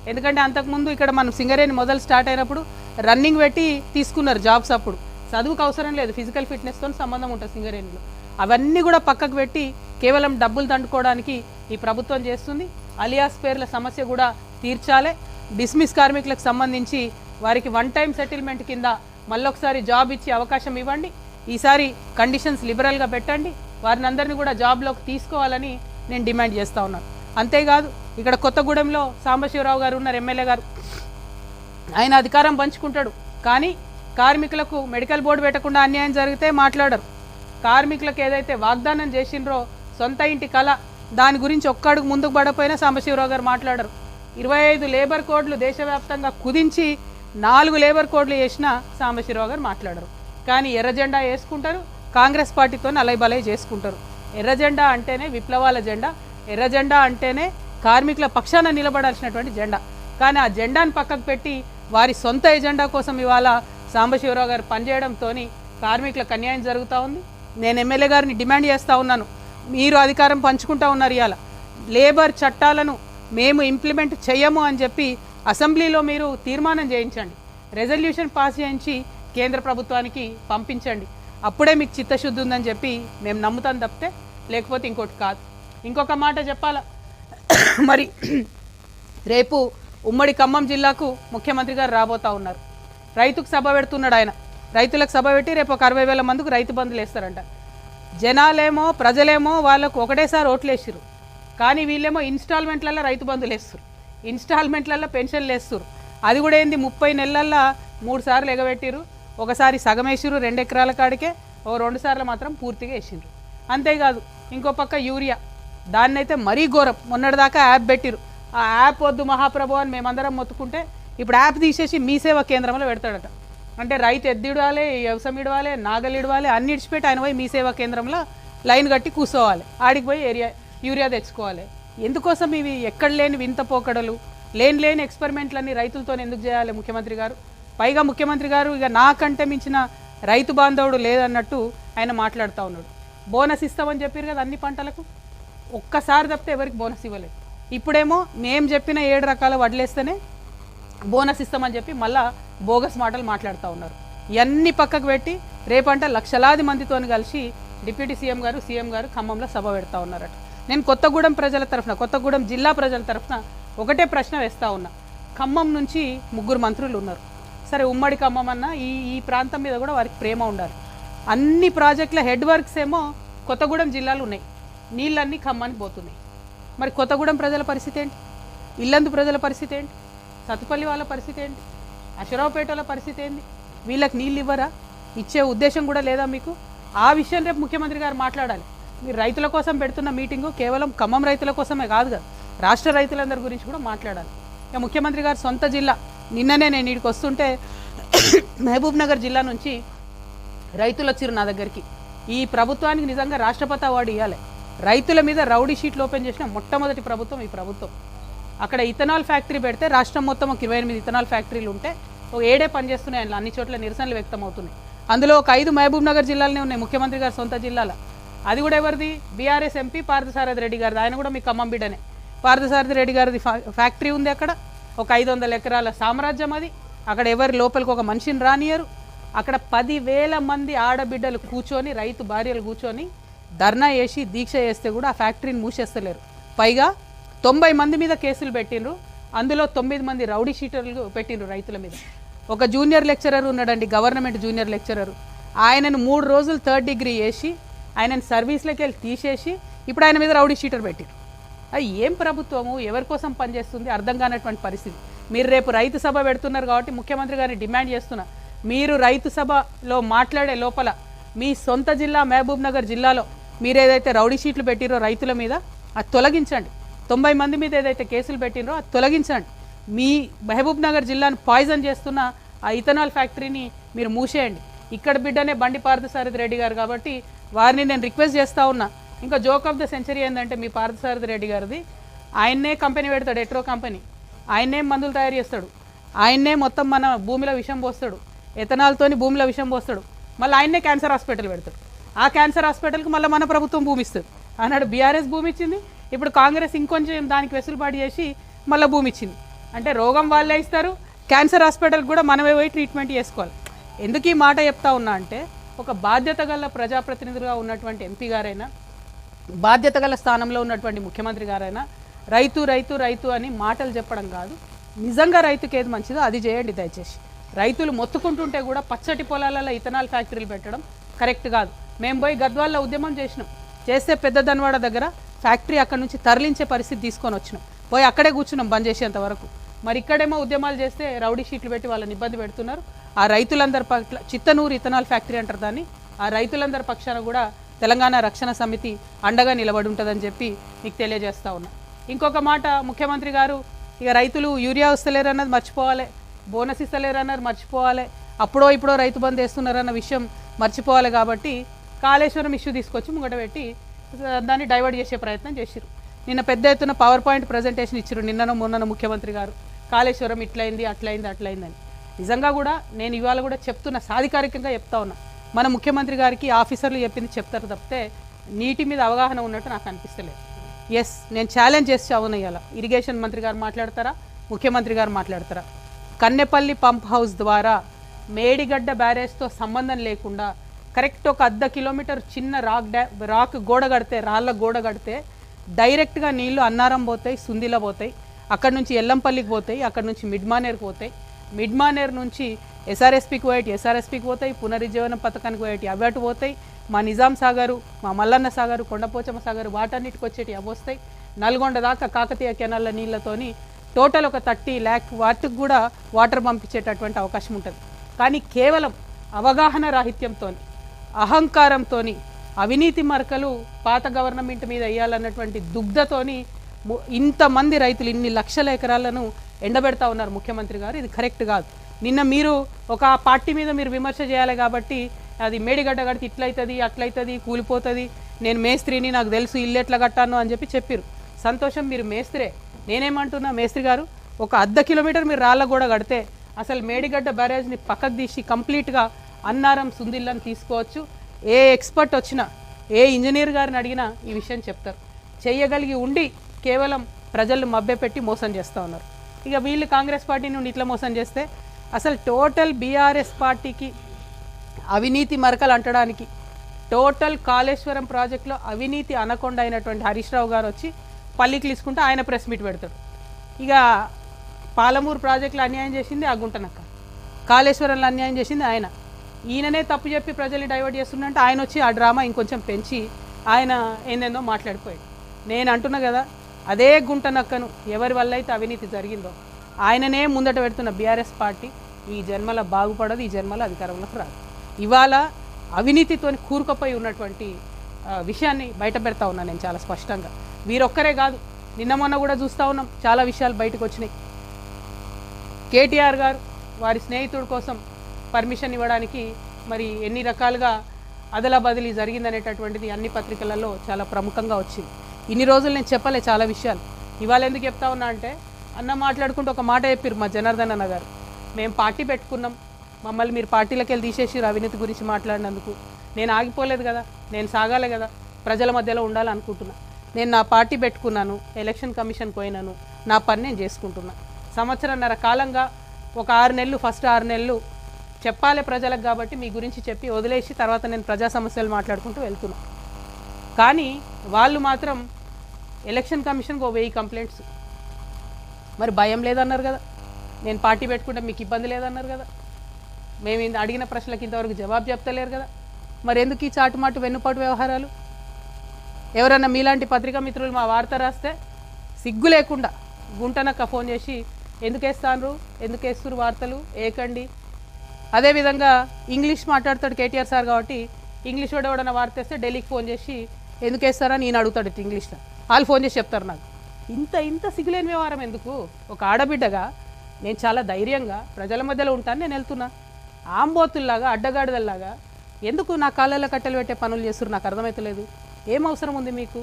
ఎందుకంటే అంతకుముందు ఇక్కడ మనం సింగరేణి మొదలు స్టార్ట్ అయినప్పుడు రన్నింగ్ పెట్టి తీసుకున్నారు జాబ్స్. అప్పుడు చదువుకు అవసరం లేదు, ఫిజికల్ ఫిట్నెస్తో సంబంధం ఉంటుంది సింగరేణిలో. అవన్నీ కూడా పక్కకు పెట్టి కేవలం డబ్బులు దండుకోవడానికి ఈ ప్రభుత్వం చేస్తుంది. అలియాస్ పేర్ల సమస్య కూడా తీర్చాలి. డిస్మిస్ కార్మికులకు సంబంధించి వారికి వన్ టైం సెటిల్మెంట్ కింద మళ్ళొకసారి జాబ్ ఇచ్చి అవకాశం ఇవ్వండి. ఈసారి కండిషన్స్ లిబరల్గా పెట్టండి. వారిని అందరినీ కూడా జాబ్లోకి తీసుకోవాలని నేను డిమాండ్ చేస్తూ ఉన్నాను. అంతేకాదు ఇక్కడ కొత్తగూడెంలో సాంబశివరావు గారు ఉన్నారు, ఎమ్మెల్యే గారు. ఆయన అధికారం పంచుకుంటాడు, కానీ కార్మికులకు మెడికల్ బోర్డు పెట్టకుండా అన్యాయం జరిగితే మాట్లాడరు. కార్మికులకు ఏదైతే వాగ్దానం చేసిండ్రో సొంత ఇంటి కళ, దాని గురించి ఒక్క అడుగు ముందుకు పడపోయినా సాంబశివరావు గారు మాట్లాడరు. 25 లేబర్ కోడ్లు దేశవ్యాప్తంగా కుదించి 4 లేబర్ కోడ్లు చేసిన సాంబశివరావు గారు మాట్లాడరు. కానీ ఎర్ర జెండా వేసుకుంటారు, కాంగ్రెస్ పార్టీతో అలైబలై చేసుకుంటారు. ఎర్ర జెండా అంటేనే విప్లవాల జెండా, ఎర్ర జెండా అంటేనే కార్మికుల పక్షాన నిలబడాల్సినటువంటి జెండా. కానీ ఆ జెండాను పక్కకు పెట్టి వారి సొంత ఎజెండా కోసం ఇవాళ సాంబశివరావు గారు పనిచేయడంతో కార్మికులకు అన్యాయం జరుగుతూ ఉంది. నేను ఎమ్మెల్యే గారిని డిమాండ్ చేస్తూ ఉన్నాను, మీరు అధికారం పంచుకుంటూ ఉన్నారు, ఇవాళ లేబర్ చట్టాలను మేము ఇంప్లిమెంట్ చేయము అని చెప్పి అసెంబ్లీలో మీరు తీర్మానం చేయించండి, రెజల్యూషన్ పాస్ చేయించి కేంద్ర ప్రభుత్వానికి పంపించండి. అప్పుడే మీకు చిత్తశుద్ధి ఉందని చెప్పి మేము నమ్ముతాం తప్పితే లేకపోతే ఇంకోటి కాదు. ఇంకొక మాట చెప్పాలా, మరి రేపు ఉమ్మడి ఖమ్మం జిల్లాకు ముఖ్యమంత్రి గారు రాబోతూ ఉన్నారు. రైతుకు సభ పెడుతున్నాడు ఆయన. రైతులకు సభ పెట్టి రేపు ఒక 60,000 మందికి రైతు బంధులు వేస్తారంట. జనాలేమో ప్రజలేమో వాళ్ళకు ఒకటేసారి ఓట్లు వేసిరు, కానీ వీళ్ళేమో ఇన్స్టాల్మెంట్లలో రైతు బంధులు వేస్తారు, ఇన్స్టాల్మెంట్లలో పెన్షన్లు వేస్తారు. అది కూడా ఏంది 30 నెలల్లో 3 సార్లు ఎగబెట్టిరు. ఒకసారి సగం వేసిరు 2 ఎకరాల కాడికే, 2 సార్లు మాత్రం పూర్తిగా వేసిండ్రు. అంతేకాదు ఇంకో పక్క యూరియా, దాన్నైతే మరీ ఘోరం. మొన్నటిదాకా యాప్ పెట్టిరు. ఆ యాప్ వద్దు మహాప్రభు అని మేమందరం మొత్తుకుంటే ఇప్పుడు యాప్ తీసేసి మీ సేవా కేంద్రంలో పెడతాడట. అంటే రైతు ఎద్దిడవాలి, వ్యవసాయం ఇడవాలి, నాగలు ఇడవాలి, అన్ని ఇడిచిపెట్టి ఆయన పోయి మీ సేవా కేంద్రంలో లైన్ కట్టి కూర్చోవాలి, ఆడికి పోయి యూరియా తెచ్చుకోవాలి. ఎందుకోసం ఇవి ఎక్కడ లేని వింత పోకడలు, లేని ఎక్స్పెరిమెంట్లన్నీ రైతులతో ఎందుకు చేయాలి ముఖ్యమంత్రి గారు? పైగా ముఖ్యమంత్రి గారు ఇక నాకంటే మించిన రైతు బాంధవుడు లేదన్నట్టు ఆయన మాట్లాడుతూ ఉన్నాడు. బోనస్ ఇస్తామని చెప్పారు కదా అన్ని పంటలకు, ఒక్కసారి తప్పితే ఎవరికి బోనస్ ఇవ్వలేదు. ఇప్పుడేమో మేము చెప్పిన 7 రకాల వడ్లేస్తేనే బోనస్ ఇస్తామని చెప్పి మళ్ళా బోగస్ మాటలు మాట్లాడుతూ ఉన్నారు. ఇవన్నీ పక్కకు పెట్టి రేపంట లక్షలాది మందితో కలిసి డిప్యూటీ సీఎం గారు ఖమ్మంలో సభ పెడతా ఉన్నారట. నేను కొత్తగూడెం ప్రజల తరఫున, కొత్తగూడెం జిల్లా ప్రజల తరఫున ఒకటే ప్రశ్న వేస్తూ ఉన్నా. ఖమ్మం నుంచి 3 మంత్రులు ఉన్నారు. సరే ఉమ్మడి ఖమ్మం అన్న ఈ ప్రాంతం మీద కూడా వారికి ప్రేమ ఉండాలి. అన్ని ప్రాజెక్టుల హెడ్ వర్క్స్ ఏమో కొత్తగూడెం జిల్లాలో ఉన్నాయి, నీళ్ళన్నీ ఖమ్మానికి పోతున్నాయి. మరి కొత్తగూడెం ప్రజల పరిస్థితి ఏంటి? ఇల్లందు ప్రజల పరిస్థితి ఏంటి? సత్తుపల్లి వాళ్ళ పరిస్థితి ఏంటి? అశరావుపేటల పరిస్థితి ఏంటి? వీళ్ళకి నీళ్ళు ఇవ్వరా? ఇచ్చే ఉద్దేశం కూడా లేదా మీకు? ఆ విషయం రేపు ముఖ్యమంత్రి గారు మాట్లాడాలి. మీరు రైతుల కోసం పెడుతున్న మీటింగు కేవలం ఖమ్మం రైతుల కోసమే కాదు కదా, రాష్ట్ర రైతులందరి గురించి కూడా మాట్లాడాలి. ఇక ముఖ్యమంత్రి గారు సొంత జిల్లా, నిన్ననే నేను ఇక్కడికి వస్తుంటే మహబూబ్ నగర్ జిల్లా నుంచి రైతులు వచ్చిరు నా దగ్గరికి. ఈ ప్రభుత్వానికి నిజంగా రాష్ట్రపతి అవార్డు ఇవ్వాలి. రైతుల మీద రౌడీ షీట్లు ఓపెన్ చేసిన మొట్టమొదటి ప్రభుత్వం ఈ ప్రభుత్వం. అక్కడ ఇథనాల్ ఫ్యాక్టరీ పెడితే రాష్ట్రం మొత్తం ఒక 28 ఇథనాల్ ఫ్యాక్టరీలు ఉంటే ఒక 7 పనిచేస్తున్నాయి. అన్ని చోట్ల నిరసనలు వ్యక్తం అవుతున్నాయి. అందులో ఒక 5 మహబూబ్ నగర్ జిల్లాలోనే ఉన్నాయి, ముఖ్యమంత్రి గారు సొంత జిల్లాలో. అది కూడా ఎవరిది? బీఆర్ఎస్ ఎంపీ పార్థసారథి రెడ్డి గారిది. ఆయన కూడా మీ ఖమ్మం బిడ్డనే. పార్థసారథి రెడ్డి గారిది ఫ్యాక్టరీ ఉంది అక్కడ. ఒక 500 ఎకరాల సామ్రాజ్యం అది. అక్కడ ఎవరి లోపలికి ఒక మనిషిని రానియరు. అక్కడ 10,000 మంది ఆడబిడ్డలు కూర్చొని, రైతు భార్యలు కూర్చొని ధర్నా చేసి దీక్ష చేస్తే కూడా ఆ ఫ్యాక్టరీని మూసేస్తలేరు. పైగా 90 మంది మీద కేసులు పెట్టిండ్రు. అందులో 9 మంది రౌడీ షీటర్లు పెట్టిండ్రు రైతుల మీద. ఒక జూనియర్ లెక్చరర్ ఉన్నాడండి, గవర్నమెంట్ జూనియర్ లెక్చరరు. ఆయనను 3 రోజులు 3rd డిగ్రీ చేసి ఆయనను సర్వీస్లోకి వెళ్ళి తీసేసి ఇప్పుడు ఆయన మీద రౌడీ షీటర్ పెట్టిండ్రు. అది ఏం ప్రభుత్వము, ఎవరి కోసం పనిచేస్తుంది అర్థం కానటువంటి పరిస్థితి. మీరు రేపు రైతు సభ పెడుతున్నారు కాబట్టి ముఖ్యమంత్రి గారిని డిమాండ్ చేస్తున్నా, మీరు రైతు సభలో మాట్లాడే లోపల మీ సొంత జిల్లా మహబూబ్ నగర్ జిల్లాలో మీరు ఏదైతే రౌడీ షీట్లు పెట్టిరో రైతుల మీద అది తొలగించండి. 90 మంది మీద ఏదైతే కేసులు పెట్టినరో అది తొలగించండి. మీ మహబూబ్ నగర్ జిల్లాను పాయిజన్ చేస్తున్న ఆ ఇథనాల్ ఫ్యాక్టరీని మీరు మూసేయండి. ఇక్కడ బిడ్డనే బండి పార్థసారథి రెడ్డి గారు కాబట్టి వారిని నేను రిక్వెస్ట్ చేస్తూ ఉన్నా. ఇంకా జోక్ ఆఫ్ ద సెంచరీ ఏంటంటే మీ పార్థసారథి రెడ్డి గారిది, ఆయన్నే కంపెనీ పెడతాడు, ఎట్రో కంపెనీ. ఆయన్నే మందులు తయారు చేస్తాడు, ఆయన్నే మొత్తం మన భూమిలో విషం పోస్తాడు, ఎథనాల్తోని భూమిలో విషం పోస్తాడు. మళ్ళీ ఆయన్నే క్యాన్సర్ హాస్పిటల్ పెడతాడు. ఆ క్యాన్సర్ హాస్పిటల్కి మళ్ళీ మన ప్రభుత్వం భూమి ఇస్తుంది. ఆనాడు బీఆర్ఎస్ భూమి ఇచ్చింది, ఇప్పుడు కాంగ్రెస్ ఇంకొంచెం దానికి వెసులుబాటు చేసి మళ్ళీ భూమి ఇచ్చింది. అంటే రోగం వాళ్ళే ఇస్తారు, క్యాన్సర్ హాస్పిటల్ కూడా మనమే పోయి ట్రీట్మెంట్ చేసుకోవాలి. ఎందుకు ఈ మాట చెప్తా ఉన్నా అంటే ఒక బాధ్యత గల ప్రజాప్రతినిధులుగా ఉన్నటువంటి ఎంపీ గారైనా, బాధ్యత గల స్థానంలో ఉన్నటువంటి ముఖ్యమంత్రి గారైనా రైతు రైతు రైతు అని మాటలు చెప్పడం కాదు, నిజంగా రైతుకి ఏది మంచిదో అది చేయండి దయచేసి. రైతులు మొత్తుకుంటుంటే కూడా పచ్చటి పొలాలలో ఇథనాల్ ఫ్యాక్టరీలు పెట్టడం కరెక్ట్ కాదు. మేము పోయి గద్వాల్లో ఉద్యమం చేసినాం, చేస్తే పెద్ద దన్వాడ దగ్గర ఫ్యాక్టరీ అక్కడ నుంచి తరలించే పరిస్థితి తీసుకొని వచ్చినాం, పోయి అక్కడే కూర్చున్నాం బంద్ చేసేంత వరకు. మరి ఇక్కడేమో ఉద్యమాలు చేస్తే రౌడీ షీట్లు పెట్టి వాళ్ళని ఇబ్బంది పెడుతున్నారు. ఆ రైతులందరి పట్ల చిత్తనూరు ఇథనాల్ ఫ్యాక్టరీ అంటారు దాన్ని, ఆ రైతులందరి పక్షాన కూడా తెలంగాణ రక్షణ సమితి అండగా నిలబడి ఉంటుందని చెప్పి మీకు తెలియజేస్తా ఉన్నా. ఇంకొక మాట, ముఖ్యమంత్రి గారు ఇక రైతులు యూరియా వస్తలేరు అన్నది మర్చిపోవాలి, బోనస్ ఇస్తలేరు అన్నది మర్చిపోవాలి, అప్పుడో ఇప్పుడో రైతు బంద్ వేస్తున్నారన్న విషయం మర్చిపోవాలి. కాబట్టి కాళేశ్వరం ఇష్యూ తీసుకొచ్చి ముంగట పెట్టి దాన్ని డైవర్ట్ చేసే ప్రయత్నం చేసిరు. నిన్న పెద్ద ఎత్తున పవర్ పాయింట్ ప్రజెంటేషన్ ఇచ్చారు నిన్ననో మొన్ననో ముఖ్యమంత్రి గారు, కాళేశ్వరం ఇట్లయింది అట్లయింది అట్లయిందని. నిజంగా కూడా నేను ఇవాళ కూడా చెప్తున్నా, సాధికారికంగా చెప్తా ఉన్నా, మన ముఖ్యమంత్రి గారికి ఆఫీసర్లు చెప్పింది చెప్తారు తప్పితే నీటి మీద అవగాహన ఉన్నట్టు నాకు అనిపిస్తలేదు. ఎస్, నేను ఛాలెంజ్ చేసి అవునయ్యాల, ఇరిగేషన్ మంత్రి గారు మాట్లాడతారా, ముఖ్యమంత్రి గారు మాట్లాడతారా, కన్నెపల్లి పంప్ హౌస్ ద్వారా మేడిగడ్డ బ్యారేజ్తో సంబంధం లేకుండా కరెక్ట్ ఒక 1/2 కిలోమీటర్ చిన్న రాక్ గోడ కడితే, రాళ్ళ గోడ కడితే డైరెక్ట్గా నీళ్లు అన్నారం పోతాయి, సుందిలా పోతాయి, అక్కడ నుంచి ఎల్లంపల్లికి పోతాయి, అక్కడ నుంచి మిడ్మానేర్కి పోతాయి, మిడ్మానేర్ నుంచి ఎస్ఆర్ఎస్పీకి పోయేటి ఎస్ఆర్ఎస్పీకి పోతాయి, పునరుజ్జీవనం పథకానికి పోయేటి అవి అటు పోతాయి, మా నిజాం సాగరు, మా మల్లన్న సాగరు, కొండపోచమ్మ సాగరు వాటన్నిటికి వచ్చేటి అవి వస్తాయి, నల్గొండ దాకా కాకతీయ కెనాళ్ళ నీళ్లతోని టోటల్ ఒక 30 lakh వాటికి కూడా వాటర్ పంపించేటటువంటి అవకాశం ఉంటుంది. కానీ కేవలం అవగాహన రాహిత్యంతో, అహంకారంతో, అవినీతి మరకలు పాత గవర్నమెంట్ మీద వేయాలన్నటువంటి దుగ్ధతోని ఇంతమంది రైతులు ఇన్ని లక్షల ఎకరాలను ఎండబెడతా ఉన్నారు ముఖ్యమంత్రి గారు. ఇది కరెక్ట్ కాదు. నిన్న మీరు ఒక పార్టీ మీద మీరు విమర్శ చేయాలి కాబట్టి అది మేడిగడ్డ కడితే ఇట్లయితుంది అట్లయితుంది కూలిపోతుంది, నేను మేస్త్రిని నాకు తెలుసు ఇల్లు ఎట్లా కట్టాను అని చెప్పారు. సంతోషం, మీరు మేస్త్రే. నేనేమంటున్నా, మేస్త్రి గారు ఒక 1/2 కిలోమీటర్ మీరు రాళ్ళ కూడా కడితే అసలు మేడిగడ్డ బ్యారేజ్ని పక్కకు తీసి కంప్లీట్గా అన్నారం సుందిల్లని తీసుకోవచ్చు. ఏ ఎక్స్పర్ట్ వచ్చినా, ఏ ఇంజనీర్ గారిని అడిగినా ఈ విషయం చెప్తారు. చేయగలిగి ఉండి కేవలం ప్రజలు మభ్యపెట్టి మోసం చేస్తూ ఉన్నారు. ఇక వీళ్ళు కాంగ్రెస్ పార్టీ నుండి ఇట్లా మోసం చేస్తే అసలు టోటల్ బీఆర్ఎస్ పార్టీకి అవినీతి మరకలు అంటడానికి, టోటల్ కాళేశ్వరం ప్రాజెక్టులో అవినీతి అనకొండ అయినటువంటి హరీష్ రావు గారు వచ్చి పల్లికి తీసుకుంటే ఆయన ప్రెస్ మీట్ పెడతాడు. ఇక పాలమూరు ప్రాజెక్టులో అన్యాయం చేసింది ఆ గుంటనక్క, కాళేశ్వరంలో అన్యాయం చేసింది ఆయన. ఈయననే తప్పు చెప్పి ప్రజల్ని డైవర్ట్ చేస్తుందంటే ఆయన వచ్చి ఆ డ్రామా ఇంకొంచెం పెంచి ఆయన ఏందేందో మాట్లాడిపోయాడు. నేను అంటున్నా కదా, అదే గుంటనక్కను ఎవరి వల్ల అయితే అవినీతి జరిగిందో ఆయననే ముందట పెడుతున్న బీఆర్ఎస్ పార్టీ ఈ జన్మల బాగుపడదు, ఈ జన్మల అధికారంలోకి రాదు. ఇవాళ అవినీతితో కూరుకుపోయి ఉన్నటువంటి విషయాన్ని బయట పెడతా ఉన్నా నేను చాలా స్పష్టంగా. వీరొక్కరే కాదు, నిన్న మొన్న కూడా చూస్తూ ఉన్నాం, చాలా విషయాలు బయటకు వచ్చినాయి. కేటీఆర్ గారు వారి స్నేహితుడి కోసం పర్మిషన్ ఇవ్వడానికి మరి ఎన్ని రకాలుగా అదలా బదిలీ జరిగిందనేటటువంటిది అన్ని పత్రికలలో చాలా ప్రముఖంగా వచ్చింది. ఇన్ని రోజులు నేను చెప్పలే చాలా విషయాలు. ఇవాళ ఎందుకు చెప్తా ఉన్నా అంటే, అన్న మాట్లాడుకుంటూ ఒక మాట చెప్పారు మా జనార్దన్ అన్న గారు, మేము పార్టీ పెట్టుకున్నాం, మమ్మల్ని మీరు పార్టీలోకి వెళ్ళి తీసేసి అవినీతి గురించి మాట్లాడినందుకు. నేను ఆగిపోలేదు కదా, నేను సాగాలి కదా, ప్రజల మధ్యలో ఉండాలనుకుంటున్నా. నేను నా పార్టీ పెట్టుకున్నాను, ఎలక్షన్ కమిషన్కి పోయినాను, నా పని నేను చేసుకుంటున్నా. 1.5 సంవత్సరం కాలంగా ఒక 6 నెలలు, ఫస్ట్ 6 నెలలు చెప్పాలి ప్రజలకు కాబట్టి మీ గురించి చెప్పి వదిలేసి తర్వాత నేను ప్రజా సమస్యలు మాట్లాడుకుంటూ వెళ్తున్నా. కానీ వాళ్ళు మాత్రం ఎలక్షన్ కమిషన్కి 1000 కంప్లైంట్స్. మరి భయం లేదన్నారు కదా, నేను పార్టీ పెట్టుకుంటే మీకు ఇబ్బంది లేదన్నారు కదా, మేము అడిగిన ప్రశ్నలకు ఇంతవరకు జవాబు చెప్తలేరు కదా, మరి ఎందుకు ఈ చాటుమాటు వెన్నుపాటు వ్యవహారాలు? ఎవరన్నా మీలాంటి పత్రికా మిత్రులు మా వార్త రాస్తే సిగ్గు లేకుండా గుంటనక్క ఫోన్ చేసి ఎందుకు వేస్తాను, ఎందుకు వేస్తున్నారు వార్తలు ఏకండి. అదేవిధంగా ఇంగ్లీష్ మాట్లాడతాడు కేటీఆర్ సార్ కాబట్టి ఇంగ్లీష్ వాడు ఎవడన్నా వార్త వేస్తే ఢిల్లీకి ఫోన్ చేసి ఎందుకు వేస్తారని నేను అడుగుతాడు ఇంగ్లీష్లో. వాళ్ళు ఫోన్ చేసి చెప్తారు నాకు. ఇంత సిగ్గులేని వ్యవహారం ఎందుకు? ఒక ఆడబిడ్డగా నేను చాలా ధైర్యంగా ప్రజల మధ్యలో ఉంటాను, నేను వెళ్తున్నా. ఆంబోతుల్లాగా అడ్డగాడిదల్లాగా ఎందుకు నా కాళ్ళల్లో కట్టెలు పెట్టే పనులు చేస్తున్నారు నాకు అర్థమవుతలేదు. ఏం అవసరం ఉంది మీకు?